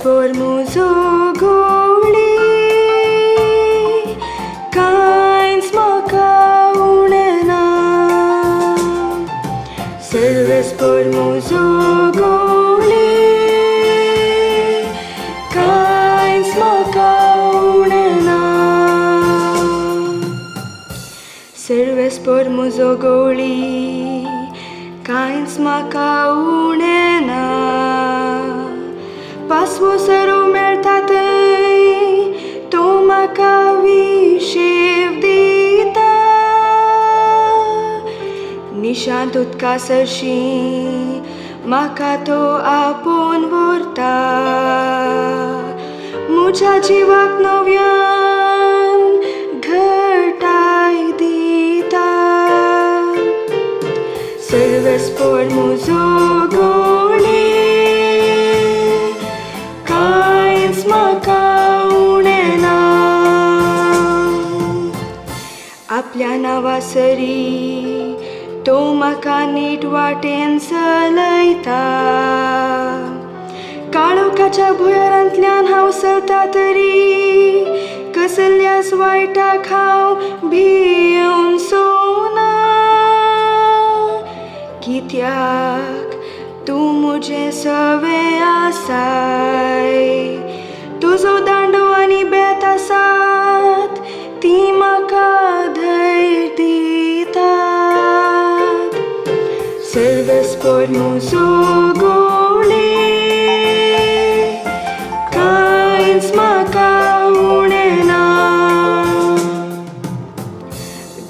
por muzo goli kains maka unena serves por muzo goli kains maka unena serves por muzo goli kains maka unena Paswo saro meltatei to maka vishev dita Nishant utkasashi maka to apon vorta Mucha jivak novyan ghatai dita Serves por muzo goli आपल्या नावासरी तो म्हाका नीट वाटेन चलयता काळोखाच्या भुयारांतल्यान हांव चलता तरी कसल्याच वायटाक हांव भियेवन सोना कित्याक तूं मुजें सवें आसाय तुजो दांडो आनी बेत आसात ती म्हाका धैर्य दितात Serves por muzo goli kains maka unena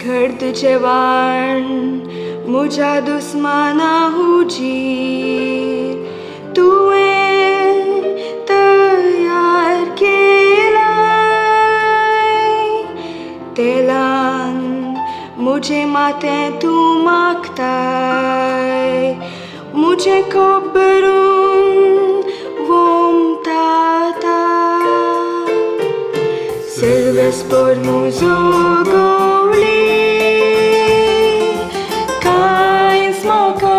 घड तुझे वाण मुझा दुस्माना हुजीर तुवें तयार केलाय तेलान मुझे माते तू मागताय मुझे खबरून वोमताता Serves por muzo goli kains maka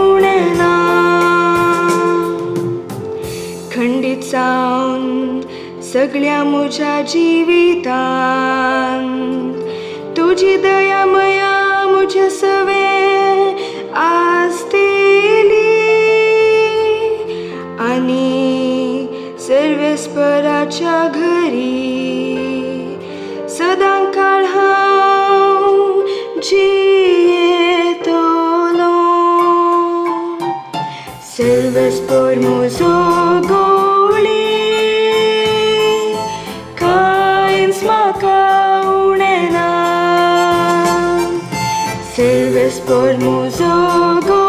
unena खंडित जावन सगळ्या मुझ्या जिवितांत तुझी दया मया मुझे सवे आसतेली आणि सर्वेस्पराच्या घरी सदांकाळ हांव जियेतलो Serves por muzo goli kains maka unena Serves por muzo goli